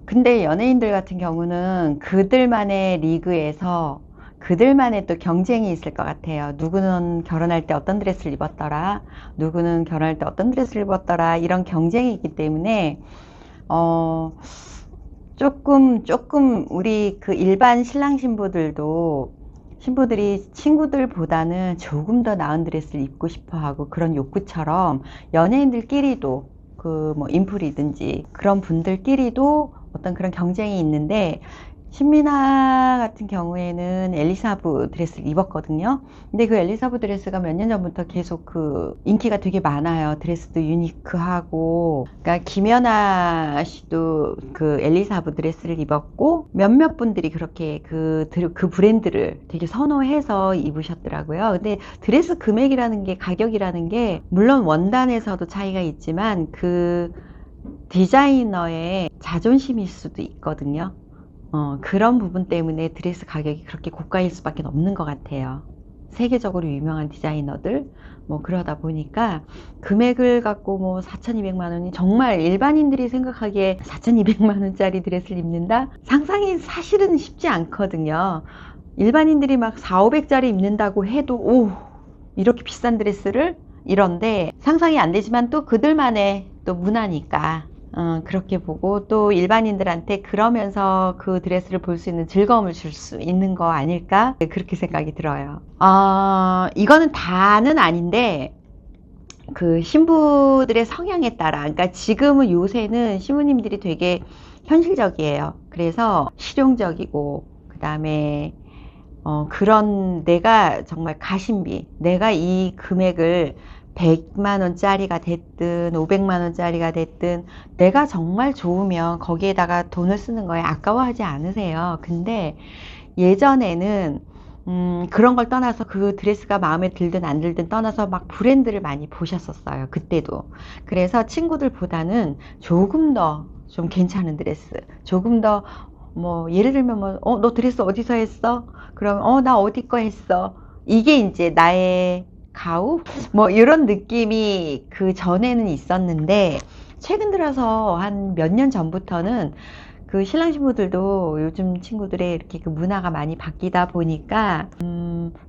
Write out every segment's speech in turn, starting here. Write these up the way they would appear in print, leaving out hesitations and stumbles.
근데 연예인들 같은 경우는 그들만의 리그에서 그들만의 또 경쟁이 있을 것 같아요. 누구는 결혼할 때 어떤 드레스를 입었더라, 누구는 결혼할 때 어떤 드레스를 입었더라, 이런 경쟁이 있기 때문에 조금 우리 그 일반 신랑 신부들이 친구들보다는 조금 더 나은 드레스를 입고 싶어 하고, 그런 욕구처럼 연예인들끼리도 그 뭐 인플이든지 그런 분들끼리도 어떤 그런 경쟁이 있는데, 신민아 같은 경우에는 엘리사브 드레스를 입었거든요. 근데 그 엘리사브 드레스가 몇 년 전부터 계속 그 인기가 되게 많아요. 드레스도 유니크하고. 그러니까 김연아 씨도 그 엘리사브 드레스를 입었고, 몇몇 분들이 그렇게 그 브랜드를 되게 선호해서 입으셨더라고요. 근데 드레스 금액이라는 게, 가격이라는 게 물론 원단에서도 차이가 있지만 그 디자이너의 자존심일 수도 있거든요. 그런 부분 때문에 드레스 가격이 그렇게 고가일 수밖에 없는 것 같아요. 세계적으로 유명한 디자이너들 뭐 그러다 보니까 금액을 갖고 뭐 4,200만 원이 정말 일반인들이 생각하기에 4,200만 원짜리 드레스를 입는다? 상상이 사실은 쉽지 않거든요. 일반인들이 막 4, 500짜리 입는다고 해도 오, 이렇게 비싼 드레스를? 이런데 상상이 안 되지만 또 그들만의 또 문화니까 그렇게 보고, 또 일반인들한테 그러면서 그 드레스를 볼 수 있는 즐거움을 줄 수 있는 거 아닐까? 그렇게 생각이 들어요. 이거는 다는 아닌데, 그 신부들의 성향에 따라, 그러니까 지금은 요새는 신부님들이 되게 현실적이에요. 그래서 실용적이고, 그 다음에 그런, 내가 정말 가심비, 내가 이 금액을 100만 원짜리가 됐든 500만 원짜리가 됐든 내가 정말 좋으면 거기에다가 돈을 쓰는 거에 아까워하지 않으세요. 근데 예전에는 그런 걸 떠나서, 그 드레스가 마음에 들든 안 들든 떠나서 막 브랜드를 많이 보셨었어요. 그때도. 그래서 친구들보다는 조금 더 좀 괜찮은 드레스, 조금 더 뭐 예를 들면 뭐 너 드레스 어디서 했어? 그럼 나 어디 거 했어? 이게 이제 나의 가우? 뭐 이런 느낌이 그 전에는 있었는데, 최근 들어서 한 몇 년 전부터는 그 신랑 신부들도 요즘 친구들의 이렇게 그 문화가 많이 바뀌다 보니까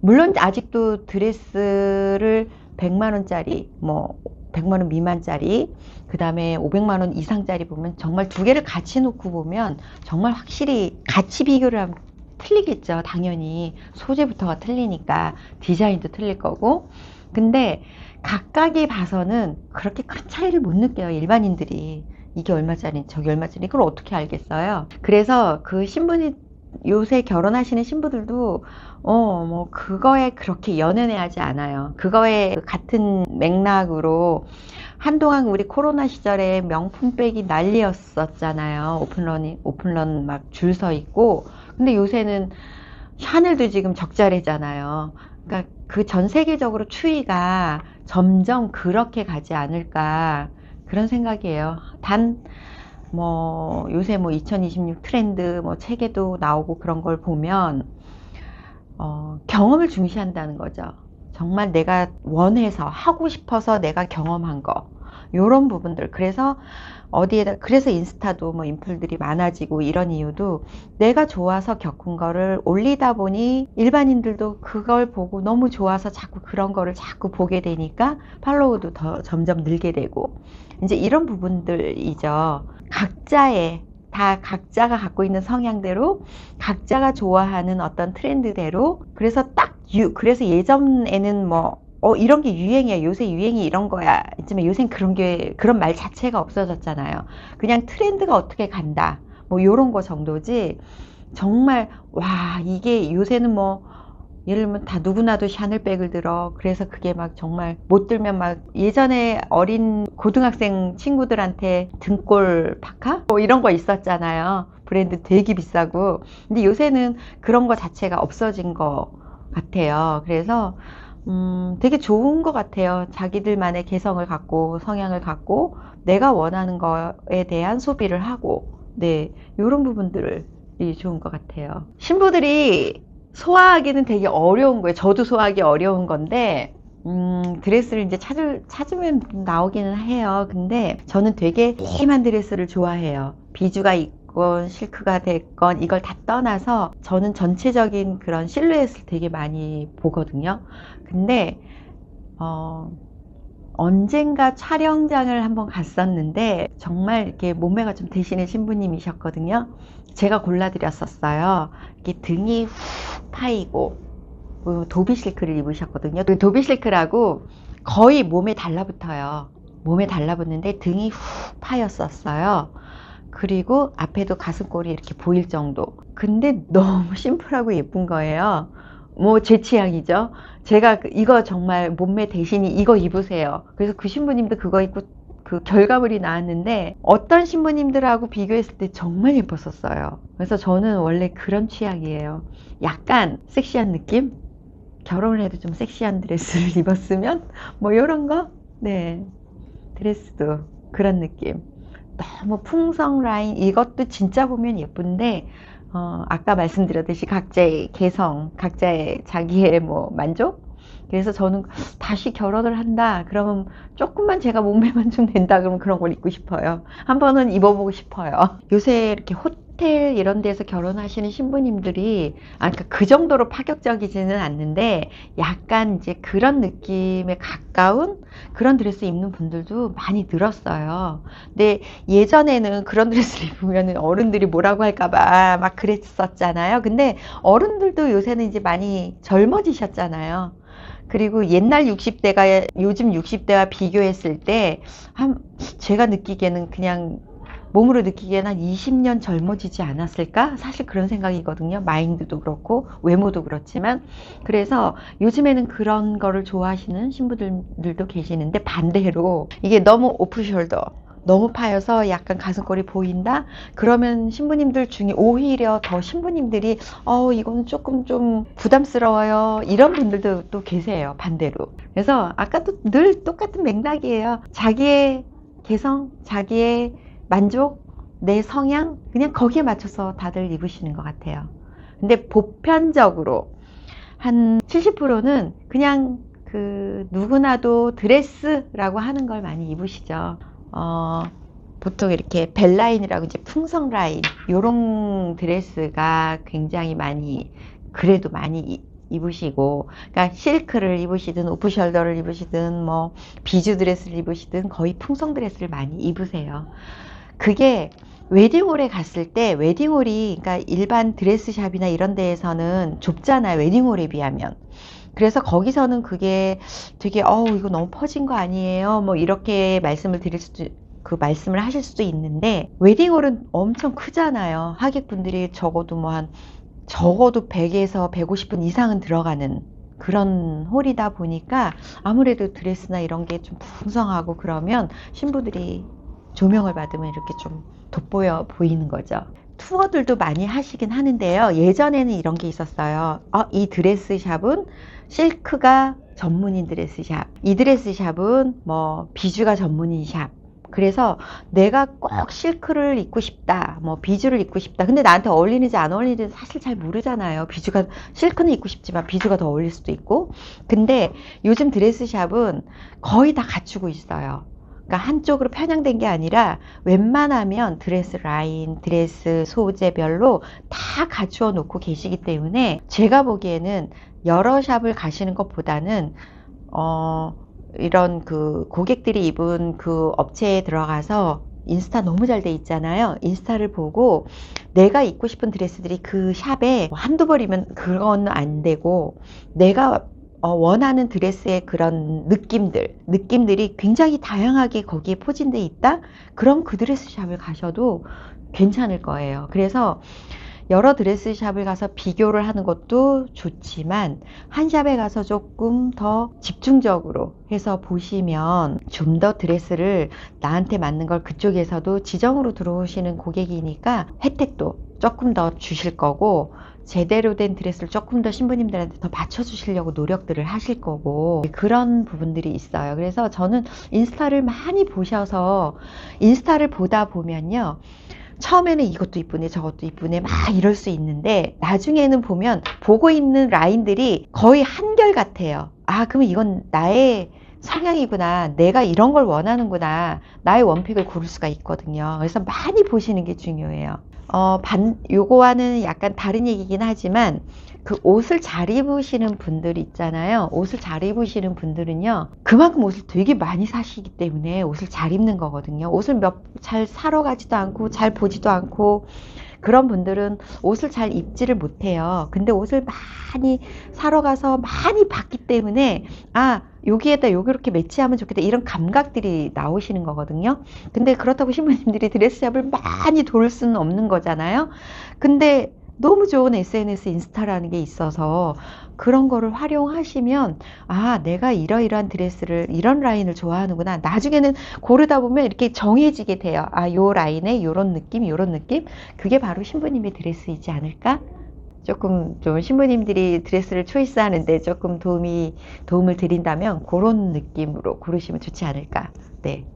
물론 아직도 드레스를 100만 원짜리, 뭐 100만 원 미만짜리, 그 다음에 500만 원 이상짜리 보면 정말 두 개를 같이 놓고 보면 정말 확실히 같이 비교를 하면 틀리겠죠. 당연히 소재부터가 틀리니까 디자인도 틀릴 거고. 근데 각각에 봐서는 그렇게 큰 차이를 못 느껴요, 일반인들이. 이게 얼마짜리, 저게 얼마짜리, 그걸 어떻게 알겠어요? 그래서 그 신부님, 요새 결혼하시는 신부들도 뭐 그거에 그렇게 연연해하지 않아요. 그거에 같은 맥락으로 한동안 우리 코로나 시절에 명품백이 난리였었잖아요. 오픈런 막 줄 서 있고. 근데 요새는 샤넬도 지금 적자래잖아요. 그러니까 그 전 세계적으로 추이가 점점 그렇게 가지 않을까, 그런 생각이에요. 단 뭐 요새 뭐 2026 트렌드 뭐 책에도 나오고 그런 걸 보면 경험을 중시한다는 거죠. 정말 내가 원해서 하고 싶어서 내가 경험한 거, 요런 부분들. 그래서 그래서 인스타도 뭐 인플들이 많아지고 이런 이유도, 내가 좋아서 겪은 거를 올리다 보니 일반인들도 그걸 보고 너무 좋아서 자꾸 그런 거를 자꾸 보게 되니까 팔로우도 더 점점 늘게 되고, 이제 이런 부분들이죠. 다 각자가 갖고 있는 성향대로, 각자가 좋아하는 어떤 트렌드대로. 그래서 그래서 예전에는 뭐 이런 게 유행이야, 요새 유행이 이런 거야, 있지만 요새는 그런 말 자체가 없어졌잖아요. 그냥 트렌드가 어떻게 간다, 뭐 요런 거 정도지. 정말 와, 이게 요새는 뭐 예를 들면 다 누구나도 샤넬백을 들어. 그래서 그게 막 정말 못 들면 막, 예전에 어린 고등학생 친구들한테 등골 파카? 뭐 이런 거 있었잖아요. 브랜드 되게 비싸고. 근데 요새는 그런 거 자체가 없어진 것 같아요. 그래서 되게 좋은 것 같아요. 자기들만의 개성을 갖고 성향을 갖고 내가 원하는 거에 대한 소비를 하고, 네, 이런 부분들이 좋은 것 같아요. 신부들이 소화하기는 되게 어려운 거예요. 저도 소화하기 어려운 건데, 드레스를 이제 찾으면 나오기는 해요. 근데 저는 되게 심한 드레스를 좋아해요. 비주가 있건 실크가 됐건 이걸 다 떠나서 저는 전체적인 그런 실루엣을 되게 많이 보거든요. 근데, 어, 언젠가 촬영장을 한번 갔었는데 정말 이렇게 몸매가 좀 되시는 신부님이셨거든요. 제가 골라드렸었어요. 이렇게 등이 훅 파이고 도비 실크를 입으셨거든요. 그 도비 실크라고 거의 몸에 달라붙어요. 몸에 달라붙는데 등이 훅 파였었어요. 그리고 앞에도 가슴골이 이렇게 보일 정도. 근데 너무 심플하고 예쁜 거예요. 뭐 제 취향이죠. 제가 이거 정말 몸매 대신이 이거 입으세요. 그래서 그 신부님도 그거 입고 그 결과물이 나왔는데 어떤 신부님들하고 비교했을 때 정말 예뻤었어요. 그래서 저는 원래 그런 취향이에요. 약간 섹시한 느낌? 결혼을 해도 좀 섹시한 드레스를 입었으면 뭐 이런 거? 네. 드레스도 그런 느낌. 너무 풍성 라인 이것도 진짜 보면 예쁜데 아까 말씀드렸듯이 각자의 개성, 각자의 자기의 뭐 만족. 그래서 저는 다시 결혼을 한다. 그러면 조금만 제가 몸매만 좀 된다. 그러면 그런 걸 입고 싶어요. 한 번은 입어보고 싶어요. 요새 이렇게 호텔 이런 데서 결혼하시는 신부님들이 그러니까 그 정도로 파격적이지는 않는데 약간 이제 그런 느낌에 가까운 그런 드레스 입는 분들도 많이 늘었어요. 근데 예전에는 그런 드레스를 입으면 어른들이 뭐라고 할까봐 막 그랬었잖아요. 근데 어른들도 요새는 이제 많이 젊어지셨잖아요. 그리고 옛날 60대가 요즘 60대와 비교했을 때, 제가 느끼기에는 그냥 몸으로 느끼기에는 한 20년 젊어지지 않았을까? 사실 그런 생각이거든요. 마인드도 그렇고, 외모도 그렇지만. 그래서 요즘에는 그런 거를 좋아하시는 신부들도 계시는데, 반대로 이게 너무 오프숄더, 너무 파여서 약간 가슴골이 보인다? 그러면 신부님들 중에 오히려 더 신부님들이 이건 조금 좀 부담스러워요. 이런 분들도 또 계세요. 반대로. 그래서 아까도 늘 똑같은 맥락이에요. 자기의 개성, 자기의 만족, 내 성향 그냥 거기에 맞춰서 다들 입으시는 것 같아요. 근데 보편적으로 한 70%는 그냥 그 누구나도 드레스라고 하는 걸 많이 입으시죠. 보통 이렇게 벨라인이라고 이제 풍성 라인 요런 드레스가 굉장히 많이 그래도 많이 입으시고, 그러니까 실크를 입으시든 오프숄더를 입으시든 뭐 비주 드레스를 입으시든 거의 풍성 드레스를 많이 입으세요. 그게 웨딩홀에 갔을 때 웨딩홀이 그러니까 일반 드레스샵이나 이런 데에서는 좁잖아요. 웨딩홀에 비하면. 그래서 거기서는 그게 되게 이거 너무 퍼진 거 아니에요? 뭐 이렇게 말씀을 드릴 수도 그 말씀을 하실 수도 있는데 웨딩홀은 엄청 크잖아요. 하객분들이 적어도 뭐 한 적어도 100에서 150분 이상은 들어가는 그런 홀이다 보니까 아무래도 드레스나 이런 게 좀 풍성하고 그러면 신부들이 조명을 받으면 이렇게 좀 돋보여 보이는 거죠. 투어들도 많이 하시긴 하는데요. 예전에는 이런 게 있었어요. 이 드레스샵은 실크가 전문인 드레스샵. 이 드레스샵은 뭐 비주가 전문인 샵. 그래서 내가 꼭 실크를 입고 싶다. 뭐 비주를 입고 싶다. 근데 나한테 어울리는지 안 어울리는지 사실 잘 모르잖아요. 실크는 입고 싶지만 비주가 더 어울릴 수도 있고. 근데 요즘 드레스샵은 거의 다 갖추고 있어요. 그러니까 한쪽으로 편향된 게 아니라 웬만하면 드레스 라인, 드레스 소재별로 다 갖추어 놓고 계시기 때문에 제가 보기에는 여러 샵을 가시는 것보다는 이런 그 고객들이 입은 그 업체에 들어가서 인스타 너무 잘 돼 있잖아요. 인스타를 보고 내가 입고 싶은 드레스들이 그 샵에 한두 벌이면 그건 안 되고 내가 원하는 드레스의 그런 느낌들이 굉장히 다양하게 거기에 포진되어 있다? 그럼 그 드레스 샵을 가셔도 괜찮을 거예요. 그래서 여러 드레스 샵을 가서 비교를 하는 것도 좋지만 한 샵에 가서 조금 더 집중적으로 해서 보시면 좀 더 드레스를 나한테 맞는 걸 그쪽에서도 지정으로 들어오시는 고객이니까 혜택도 조금 더 주실 거고 제대로 된 드레스를 조금 더 신부님들한테 더 맞춰주시려고 노력들을 하실 거고 그런 부분들이 있어요. 그래서 저는 인스타를 많이 보셔서 인스타를 보다 보면요. 처음에는 이것도 이쁘네 저것도 이쁘네 막 이럴 수 있는데 나중에는 보면 보고 있는 라인들이 거의 한결같아요. 아, 그러면 이건 나의 성향이구나. 내가 이런 걸 원하는구나. 나의 원픽을 고를 수가 있거든요. 그래서 많이 보시는 게 중요해요. 요거와는 약간 다른 얘기긴 하지만 그 옷을 잘 입으시는 분들 있잖아요. 옷을 잘 입으시는 분들은요. 그만큼 옷을 되게 많이 사시기 때문에 옷을 잘 입는 거거든요. 옷을 잘 사러 가지도 않고 잘 보지도 않고 그런 분들은 옷을 잘 입지를 못해요. 근데 옷을 많이 사러 가서 많이 봤기 때문에 아, 여기에다 요렇게 매치하면 좋겠다 이런 감각들이 나오시는 거거든요. 근데 그렇다고 신부님들이 드레스샵을 많이 돌 수는 없는 거잖아요. 근데 너무 좋은 SNS 인스타라는 게 있어서 그런 거를 활용하시면 아, 내가 이러이러한 드레스를 이런 라인을 좋아하는구나. 나중에는 고르다 보면 이렇게 정해지게 돼요. 아, 요 라인에 요런 느낌 요런 느낌, 그게 바로 신부님의 드레스이지 않을까? 조금 좀 신부님들이 드레스를 초이스하는데 조금 도움을 드린다면 그런 느낌으로 고르시면 좋지 않을까. 네.